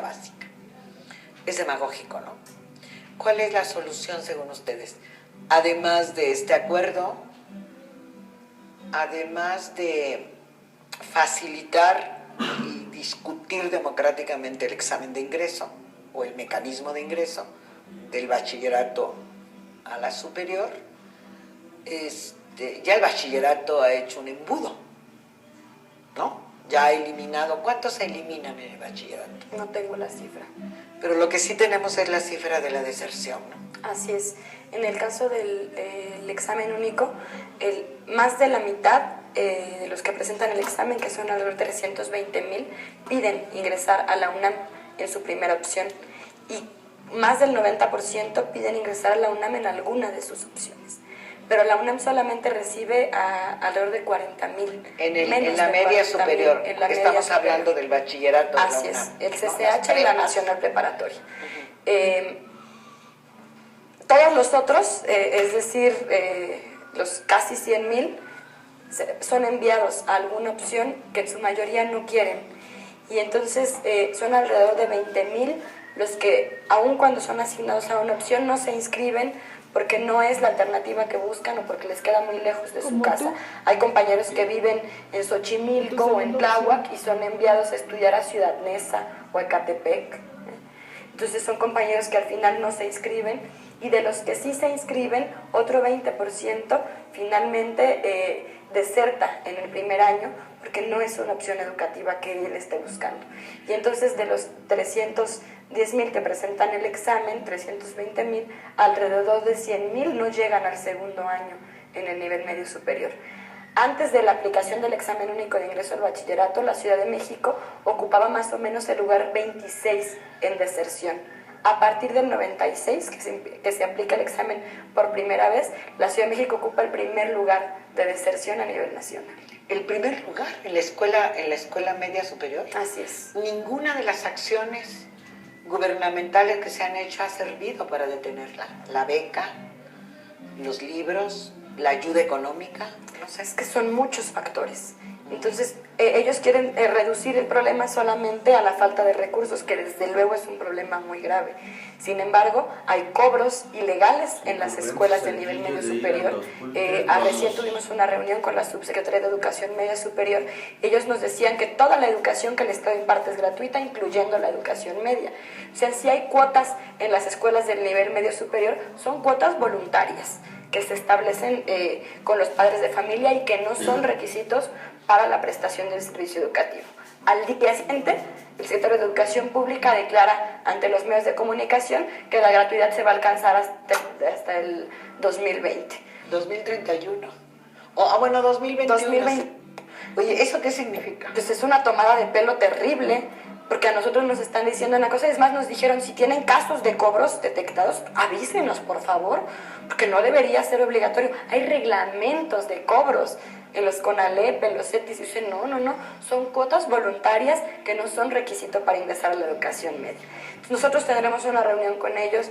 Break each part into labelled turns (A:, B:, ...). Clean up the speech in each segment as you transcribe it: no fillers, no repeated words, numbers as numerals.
A: básica. Es demagógico, ¿no? ¿Cuál es la solución según ustedes? Además de este acuerdo, además de facilitar y discutir democráticamente el examen de ingreso o el mecanismo de ingreso del bachillerato a la superior, ya el bachillerato ha hecho un embudo, ¿no? Ya ha eliminado, ¿cuántos se eliminan en el bachillerato?
B: No tengo la cifra.
A: Pero lo que sí tenemos es la cifra de la deserción, ¿no?
B: Así es. En el caso del examen único, más de la mitad de los que presentan el examen, que son alrededor de 320,000, piden ingresar a la UNAM en su primera opción. Y más del 90% piden ingresar a la UNAM en alguna de sus opciones. Pero la UNAM solamente recibe alrededor de 40,000.
A: En la media superior, estamos hablando del bachillerato.
B: Así es, el CCH y la Nacional Preparatoria. Todos los otros, es decir, los casi 100,000, son enviados a alguna opción que en su mayoría no quieren. Y entonces son alrededor de 20,000 los que, aun cuando son asignados a una opción, no se inscriben porque no es la alternativa que buscan o porque les queda muy lejos de su casa. Hay compañeros que viven en Xochimilco o en Tláhuac y son enviados a estudiar a Ciudad Neza o a Ecatepec. Entonces son compañeros que al final no se inscriben, y de los que sí se inscriben, otro 20% finalmente deserta en el primer año porque no es una opción educativa que él esté buscando. Y entonces de los 310,000 que presentan el examen, 320,000, alrededor de 100,000 no llegan al segundo año en el nivel medio superior. Antes de la aplicación del examen único de ingreso al bachillerato, la Ciudad de México ocupaba más o menos el lugar 26 en deserción. A partir del 96, que se aplica el examen por primera vez, la Ciudad de México ocupa el primer lugar de deserción a nivel nacional.
A: ¿El primer lugar en la escuela media superior?
B: Así es.
A: Ninguna de las acciones gubernamentales que se han hecho ha servido para detenerla. La beca, los libros, la ayuda económica.
B: No sé, es que son muchos factores. Entonces, ellos quieren reducir el problema solamente a la falta de recursos, que desde luego es un problema muy grave. Sin embargo, hay cobros ilegales en las escuelas del nivel medio superior. Recién tuvimos una reunión con la Subsecretaría de Educación Media Superior. Ellos nos decían que toda la educación que el Estado imparte es gratuita, incluyendo la educación media. O sea, si hay cuotas en las escuelas del nivel medio superior, son cuotas voluntarias que se establecen con los padres de familia y que no son requisitos para la prestación del servicio educativo. Al día siguiente, el secretario de Educación Pública declara ante los medios de comunicación que la gratuidad se va a alcanzar hasta el 2020.
A: 2031. Bueno, 2021.
B: 2020.
A: Oye, ¿eso qué significa?
B: Pues es una tomada de pelo terrible, porque a nosotros nos están diciendo una cosa. Es más, nos dijeron, si tienen casos de cobros detectados, avísenos, por favor, porque no debería ser obligatorio. Hay reglamentos de cobros en los CONALEP, en los CETIS, y dicen, no, son cuotas voluntarias que no son requisito para ingresar a la educación media. Entonces, nosotros tendremos una reunión con ellos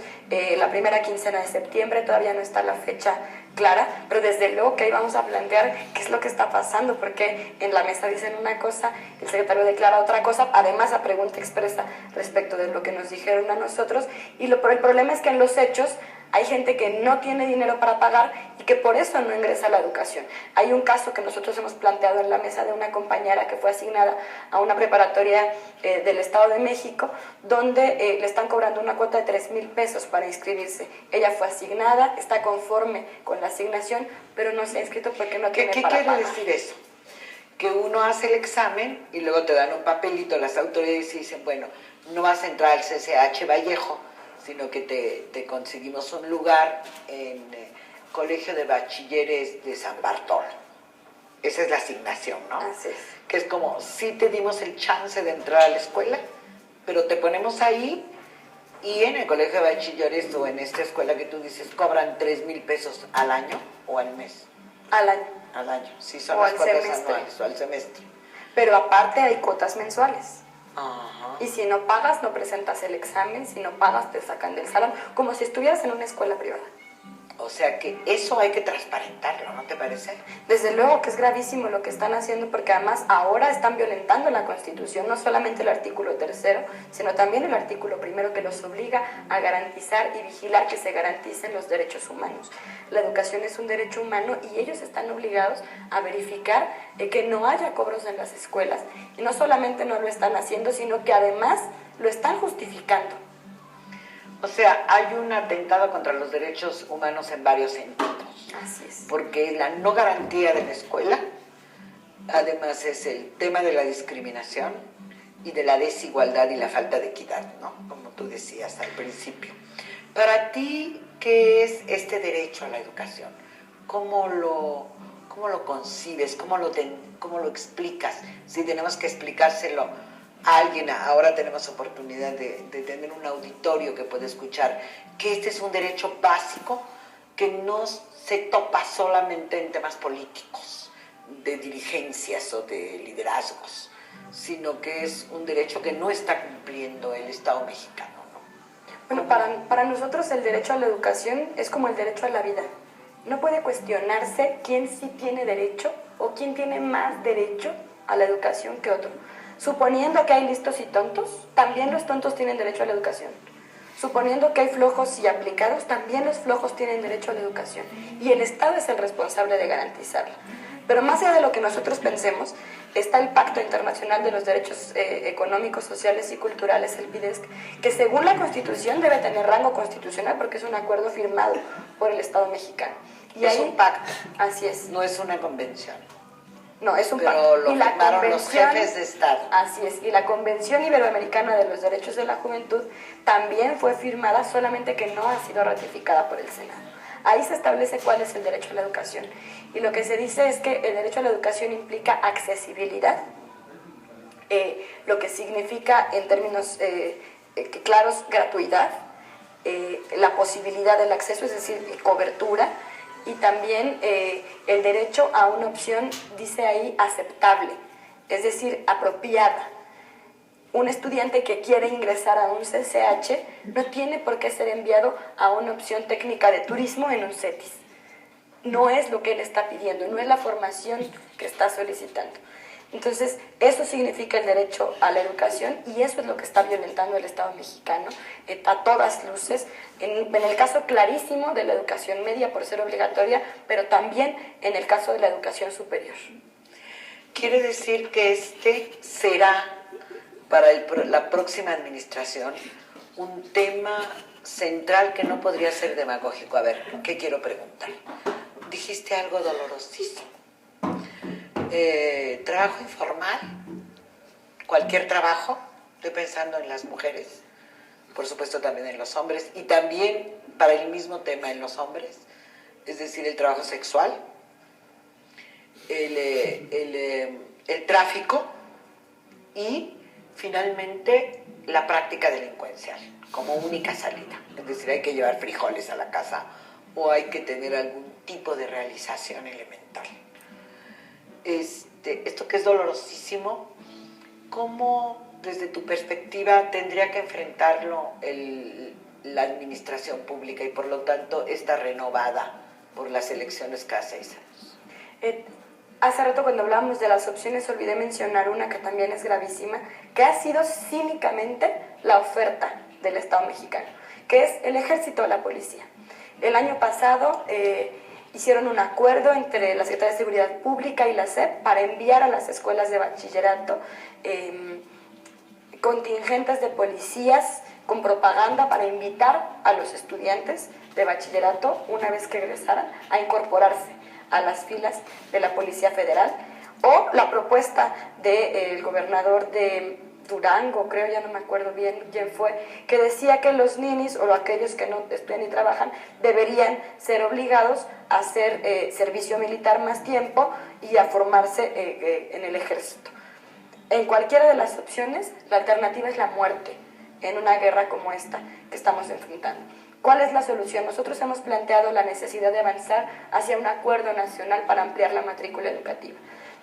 B: la primera quincena de septiembre, todavía no está la fecha clara, pero desde luego que ahí vamos a plantear qué es lo que está pasando, porque en la mesa dicen una cosa, el secretario declara otra cosa, además a pregunta expresa respecto de lo que nos dijeron a nosotros, y el problema es que en los hechos hay gente que no tiene dinero para pagar y que por eso no ingresa a la educación. Hay un caso que nosotros hemos planteado en la mesa de una compañera que fue asignada a una preparatoria del Estado de México, donde le están cobrando una cuota de 3,000 pesos para inscribirse. Ella fue asignada, está conforme con la asignación, pero no se ha inscrito porque no tiene para pagar.
A: ¿Qué quiere decir eso? Que uno hace el examen y luego te dan un papelito las autoridades y dicen, bueno, no vas a entrar al CCH Vallejo, sino que te conseguimos un lugar en Colegio de Bachilleres de San Bartolo. Esa es la asignación, ¿no?
B: Así es.
A: Que es como, sí te dimos el chance de entrar a la escuela, pero te ponemos ahí, y en el Colegio de Bachilleres o en esta escuela que tú dices, cobran 3,000 pesos al año o al mes.
B: Al año.
A: Al año, sí, son
B: o
A: las
B: al
A: cuotas
B: semestre.
A: anuales o al semestre.
B: Pero aparte hay cuotas mensuales.
A: Ajá.
B: Y si no pagas, no presentas el examen. Si no pagas, te sacan del salón. Como si estuvieras en una escuela privada.
A: O sea que eso hay que transparentarlo, ¿no te parece?
B: Desde luego que es gravísimo lo que están haciendo, porque además ahora están violentando la Constitución, no solamente el artículo 3º, sino también el artículo 1º, que los obliga a garantizar y vigilar que se garanticen los derechos humanos. La educación es un derecho humano y ellos están obligados a verificar que no haya cobros en las escuelas. Y no solamente no lo están haciendo, sino que además lo están justificando.
A: O sea, hay un atentado contra los derechos humanos en varios sentidos.
B: Así es.
A: Porque la no garantía de la escuela, además es el tema de la discriminación y de la desigualdad y la falta de equidad, ¿no? Como tú decías al principio. Para ti, ¿qué es este derecho a la educación? ¿Cómo lo concibes? ¿Cómo lo explicas? Si tenemos que explicárselo a alguien, ahora tenemos oportunidad de tener un auditorio que puede escuchar que este es un derecho básico que no se topa solamente en temas políticos, de dirigencias o de liderazgos, sino que es un derecho que no está cumpliendo el Estado mexicano, ¿no?
B: Bueno, para nosotros el derecho a la educación es como el derecho a la vida. No puede cuestionarse quién sí tiene derecho o quién tiene más derecho a la educación que otro. Suponiendo que hay listos y tontos, también los tontos tienen derecho a la educación. Suponiendo que hay flojos y aplicados, también los flojos tienen derecho a la educación. Y el Estado es el responsable de garantizarla. Pero más allá de lo que nosotros pensemos, está el Pacto Internacional de los Derechos Económicos, Sociales y Culturales, el PIDESC, que según la Constitución debe tener rango constitucional porque es un acuerdo firmado por el Estado mexicano. Y
A: es
B: ahí,
A: un pacto.
B: Así es.
A: No es una convención.
B: No, es un
A: Pero
B: pacto.
A: lo firmaron los jefes de Estado.
B: Así es. Y la Convención Iberoamericana de los Derechos de la Juventud también fue firmada, solamente que no ha sido ratificada por el Senado. Ahí se establece cuál es el derecho a la educación. Y lo que se dice es que el derecho a la educación implica accesibilidad, lo que significa en términos claros gratuidad, la posibilidad del acceso, es decir, cobertura, y también el derecho a una opción, dice ahí, aceptable, es decir, apropiada. Un estudiante que quiere ingresar a un CCH no tiene por qué ser enviado a una opción técnica de turismo en un CETIS. No es lo que él está pidiendo, no es la formación que está solicitando. Entonces, eso significa el derecho a la educación y eso es lo que está violentando el Estado mexicano a todas luces, en el caso clarísimo de la educación media por ser obligatoria, pero también en el caso de la educación superior.
A: Quiere decir que este será para la próxima administración un tema central que no podría ser demagógico. A ver, ¿qué quiero preguntar? Dijiste algo dolorosísimo. Trabajo informal, cualquier trabajo, estoy pensando en las mujeres, por supuesto también en los hombres, y también para el mismo tema en los hombres, es decir, el trabajo sexual, el tráfico y finalmente la práctica delincuencial como única salida. Es decir, hay que llevar frijoles a la casa o hay que tener algún tipo de realización elemental. Esto que es dolorosísimo, ¿cómo desde tu perspectiva tendría que enfrentarlo la administración pública y por lo tanto está renovada por las elecciones cada 6 años?
B: Hace rato cuando hablábamos de las opciones olvidé mencionar una que también es gravísima, que ha sido cínicamente la oferta del Estado mexicano, que es el ejército o la policía. El año pasado hicieron un acuerdo entre la Secretaría de Seguridad Pública y la SEP para enviar a las escuelas de bachillerato contingentes de policías con propaganda para invitar a los estudiantes de bachillerato, una vez que egresaran, a incorporarse a las filas de la Policía Federal, o la propuesta del gobernador de Durango, creo, ya no me acuerdo bien quién fue, que decía que los ninis o aquellos que no estudian ni trabajan deberían ser obligados a hacer servicio militar más tiempo y a formarse en el ejército. En cualquiera de las opciones, la alternativa es la muerte en una guerra como esta que estamos enfrentando. ¿Cuál es la solución? Nosotros hemos planteado la necesidad de avanzar hacia un acuerdo nacional para ampliar la matrícula educativa,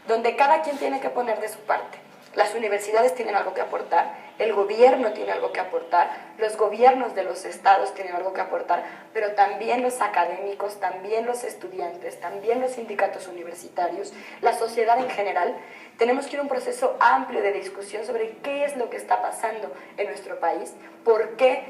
B: donde cada quien tiene que poner de su parte. Las universidades tienen algo que aportar, el gobierno tiene algo que aportar, los gobiernos de los estados tienen algo que aportar, pero también los académicos, también los estudiantes, también los sindicatos universitarios, la sociedad en general. Tenemos que ir a un proceso amplio de discusión sobre qué es lo que está pasando en nuestro país, por qué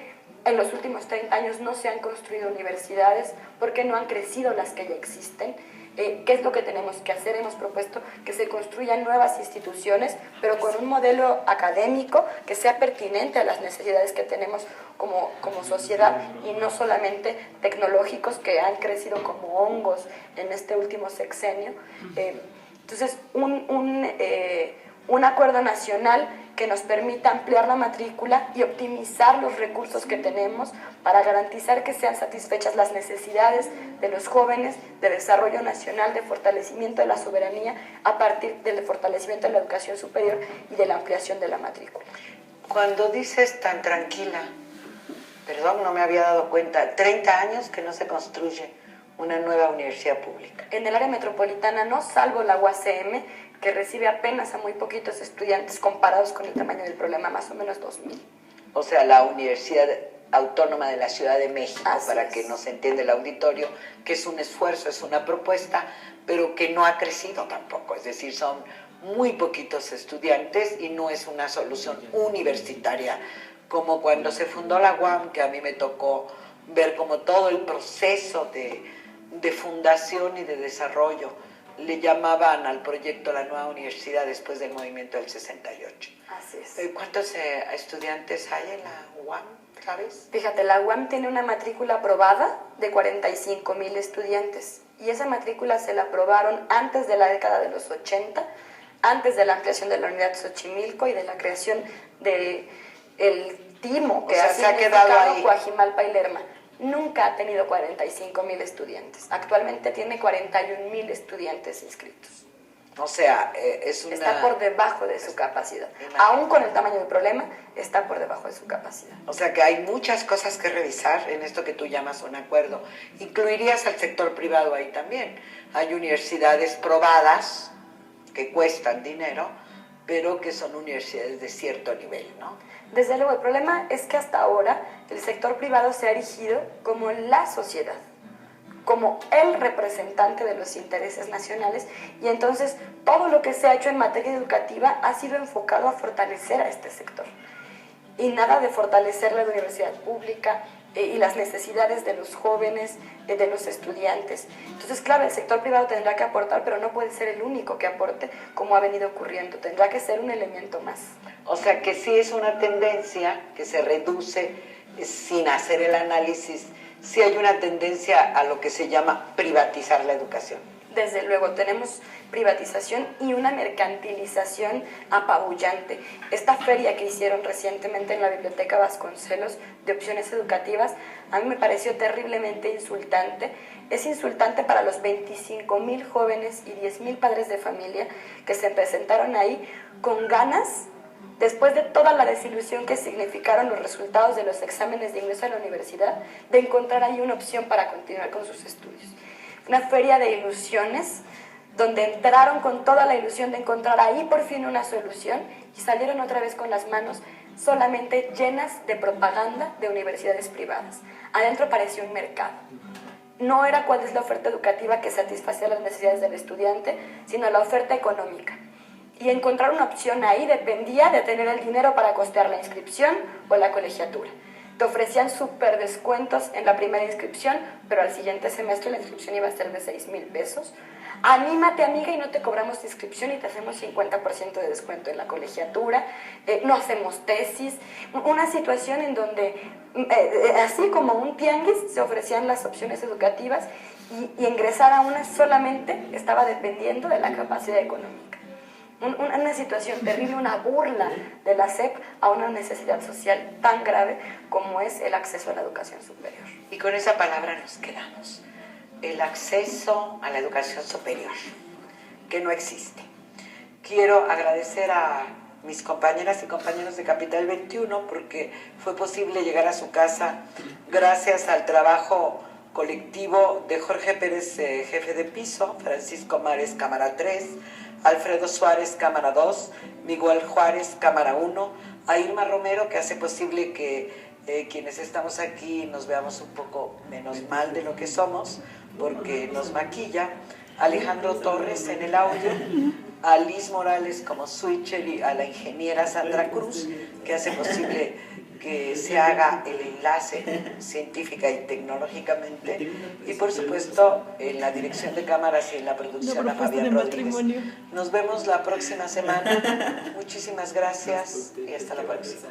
B: en los últimos 30 años no se han construido universidades, por qué no han crecido las que ya existen. ¿Qué es lo que tenemos que hacer? Hemos propuesto que se construyan nuevas instituciones, pero con un modelo académico que sea pertinente a las necesidades que tenemos como sociedad y no solamente tecnológicos que han crecido como hongos en este último sexenio. Entonces, un acuerdo nacional que nos permita ampliar la matrícula y optimizar los recursos que tenemos para garantizar que sean satisfechas las necesidades de los jóvenes, de desarrollo nacional, de fortalecimiento de la soberanía a partir del fortalecimiento de la educación superior y de la ampliación de la matrícula.
A: Cuando dices tan tranquila, perdón, no me había dado cuenta, 30 años que no se construye una nueva universidad pública.
B: En el área metropolitana no, salvo la UACM, que recibe apenas a muy poquitos estudiantes comparados con el tamaño del problema, más o menos 2,000.
A: O sea, la Universidad Autónoma de la Ciudad de México, para que nos entienda el auditorio, que es un esfuerzo, es una propuesta, pero que no ha crecido tampoco, es decir, son muy poquitos estudiantes y no es una solución universitaria, como cuando se fundó la UAM, que a mí me tocó ver como todo el proceso de fundación y de desarrollo. Le llamaban al proyecto la nueva universidad después del movimiento del 68.
B: Así es.
A: ¿Cuántos estudiantes hay en la UAM, sabes?
B: Fíjate, la UAM tiene una matrícula aprobada de 45,000 estudiantes y esa matrícula se la aprobaron antes de la década de los 80, antes de la ampliación de la unidad Xochimilco y de la creación del TIMO, que ha significado Coajimalpa y Lerma. Nunca ha tenido 45,000 estudiantes. Actualmente tiene 41,000 estudiantes inscritos.
A: O sea, es una...
B: Está por debajo de su capacidad. Aún con el tamaño del problema, está por debajo de su capacidad.
A: O sea que hay muchas cosas que revisar en esto que tú llamas un acuerdo. ¿Incluirías al sector privado ahí también? Hay universidades probadas que cuestan dinero, pero que son universidades de cierto nivel, ¿no?
B: Desde luego, el problema es que hasta ahora el sector privado se ha erigido como la sociedad, como el representante de los intereses nacionales, y entonces todo lo que se ha hecho en materia educativa ha sido enfocado a fortalecer a este sector. Y nada de fortalecer la universidad pública y las necesidades de los jóvenes, de los estudiantes. Entonces, claro, el sector privado tendrá que aportar, pero no puede ser el único que aporte como ha venido ocurriendo. Tendrá que ser un elemento más.
A: O sea que sí es una tendencia que se reduce sin hacer el análisis, sí hay una tendencia a lo que se llama privatizar la educación.
B: Desde luego, tenemos privatización y una mercantilización apabullante. Esta feria que hicieron recientemente en la Biblioteca Vasconcelos de opciones educativas, a mí me pareció terriblemente insultante. Es insultante para los 25,000 jóvenes y 10,000 padres de familia que se presentaron ahí con ganas, después de toda la desilusión que significaron los resultados de los exámenes de ingreso a la universidad, de encontrar ahí una opción para continuar con sus estudios. Una feria de ilusiones, donde entraron con toda la ilusión de encontrar ahí por fin una solución y salieron otra vez con las manos solamente llenas de propaganda de universidades privadas. Adentro parecía un mercado. No era cuál es la oferta educativa que satisfacía las necesidades del estudiante, sino la oferta económica. Y encontrar una opción ahí dependía de tener el dinero para costear la inscripción o la colegiatura. Te ofrecían súper descuentos en la primera inscripción, pero al siguiente semestre la inscripción iba a ser de 6,000 pesos. Anímate, amiga, y no te cobramos inscripción y te hacemos 50% de descuento en la colegiatura. No hacemos tesis. Una situación en donde, así como un tianguis, se ofrecían las opciones educativas y ingresar a una solamente estaba dependiendo de la capacidad económica. Una situación terrible, una burla de la SEP a una necesidad social tan grave como es el acceso a la educación superior.
A: Y con esa palabra nos quedamos. El acceso a la educación superior, que no existe. Quiero agradecer a mis compañeras y compañeros de Capital 21 porque fue posible llegar a su casa gracias al trabajo colectivo de Jorge Pérez, jefe de piso, Francisco Mares, cámara 3, Alfredo Suárez, cámara 2, Miguel Juárez, cámara 1, a Irma Romero, que hace posible que quienes estamos aquí nos veamos un poco menos mal de lo que somos, porque nos maquilla, Alejandro Torres en el audio, a Liz Morales como switcher y a la ingeniera Sandra Cruz, que hace posible que se haga el enlace científica y tecnológicamente, y por supuesto en la dirección de cámaras y en la producción a Fabián Rodríguez. Nos vemos la próxima semana. Muchísimas gracias y hasta la próxima.